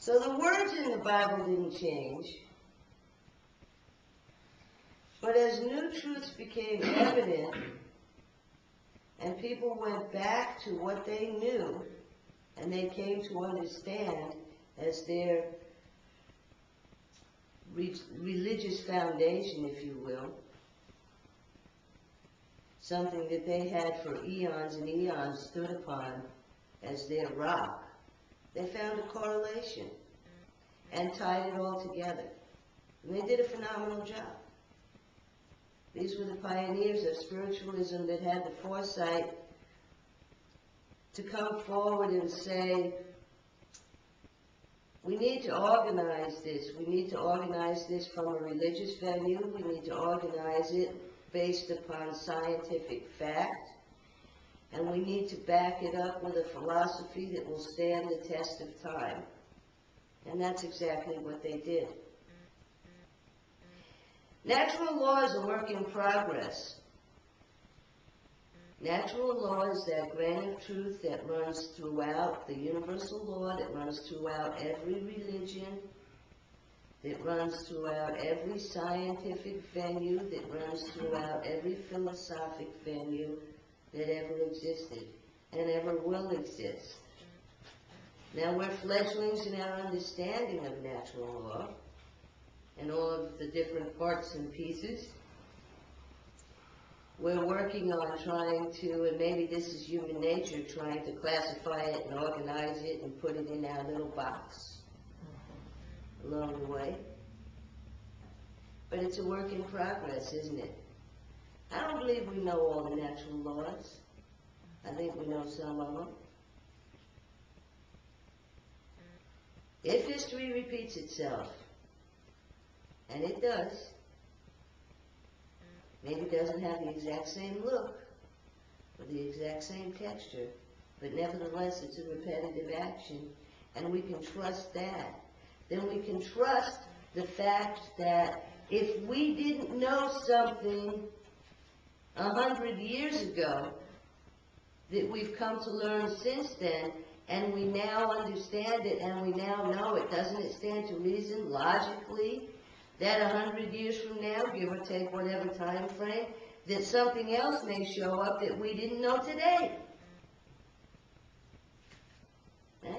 So the words in the Bible didn't change, but as new truths became evident and people went back to what they knew and they came to understand as their religious foundation, if you will, something that they had for eons and eons stood upon as their rock, they found a correlation and tied it all together. And they did a phenomenal job. These were the pioneers of spiritualism that had the foresight to come forward and say, we need to organize this. We need to organize this from a religious venue. We need to organize it based upon scientific fact. And we need to back it up with a philosophy that will stand the test of time. And that's exactly what they did. Natural law is a work in progress. Natural law is that grain of truth that runs throughout the universal law, that runs throughout every religion, that runs throughout every scientific venue, that runs throughout every philosophic venue that ever existed and ever will exist. Now we're fledglings in our understanding of natural law and all of the different parts and pieces. We're working on trying to, and maybe this is human nature, trying to classify it and organize it and put it in our little box along the way. But it's a work in progress, isn't it? I don't believe we know all the natural laws. I think we know some of them. If history repeats itself, and it does, maybe it doesn't have the exact same look or the exact same texture, but nevertheless it's a repetitive action, and we can trust that. Then we can trust the fact that if we didn't know something 100 years ago that we've come to learn since then, and we now understand it, and we now know it, doesn't it stand to reason logically that 100 years from now, give or take whatever time frame, that something else may show up that we didn't know today? Okay?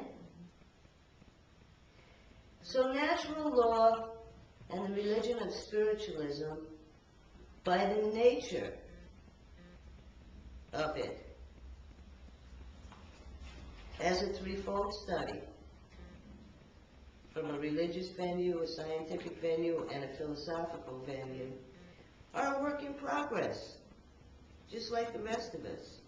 So natural law and the religion of spiritualism, by the nature of it, as a threefold study, from a religious venue, a scientific venue, and a philosophical venue, are a work in progress, just like the rest of us.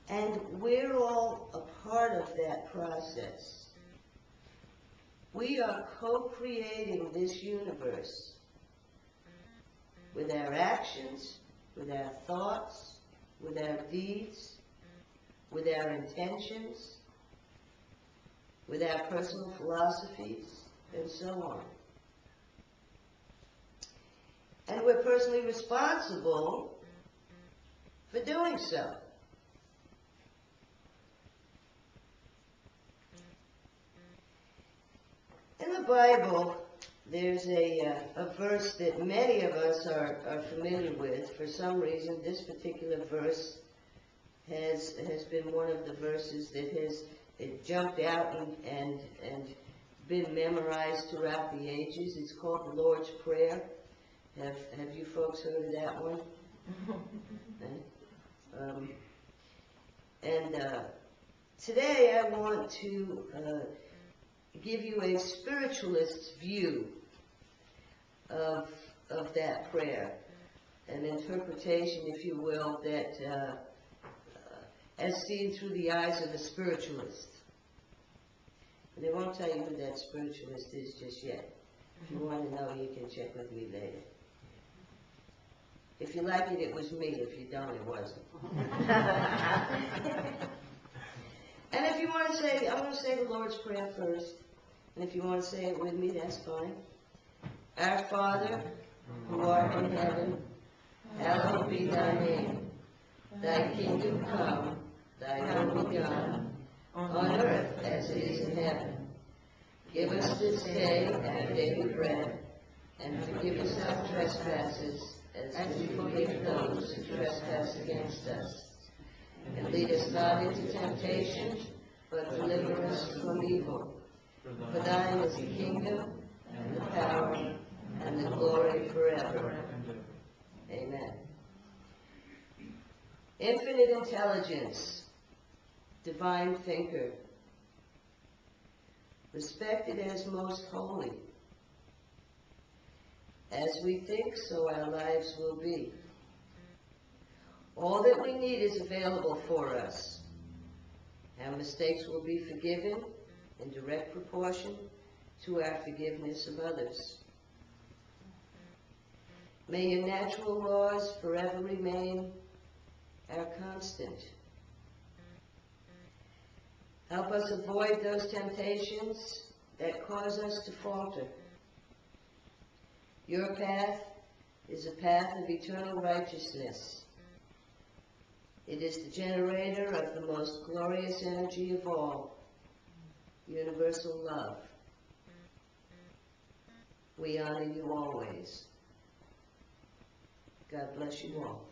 And we're all a part of that process. We are co-creating this universe with our actions, with our thoughts, with our deeds, with our intentions, with our personal philosophies, and so on. And we're personally responsible for doing so. In the Bible, there's a verse that many of us are familiar with. For some reason, this particular verse has been one of the verses that has jumped out and been memorized throughout the ages. It's called the Lord's Prayer. Have you folks heard of that one? Today I want to give you a spiritualist's view of that prayer, an interpretation, if you will, that as seen through the eyes of a spiritualist. And they won't tell you who that spiritualist is just yet. If you want to know, you can check with me later. If you like it, it was me. If you don't, it wasn't. And if you want to say, I'm going to say the Lord's Prayer first. And if you want to say it with me, that's fine. Our Father, who art in heaven, hallowed be thy name. Thy kingdom come, thy will be done, on earth heaven. Give us this day our daily bread, and forgive us our trespasses, as we forgive those who trespass against us. And lead us not into temptation, but deliver us from evil. For thine is the kingdom, and the power, and the glory forever. Amen. Infinite intelligence, divine thinker, respected as most holy. As we think, so our lives will be. All that we need is available for us. Our mistakes will be forgiven in direct proportion to our forgiveness of others. May your natural laws forever remain our constant. Help us avoid those temptations that cause us to falter. Your path is a path of eternal righteousness. It is the generator of the most glorious energy of all, universal love. We honor you always. God bless you all.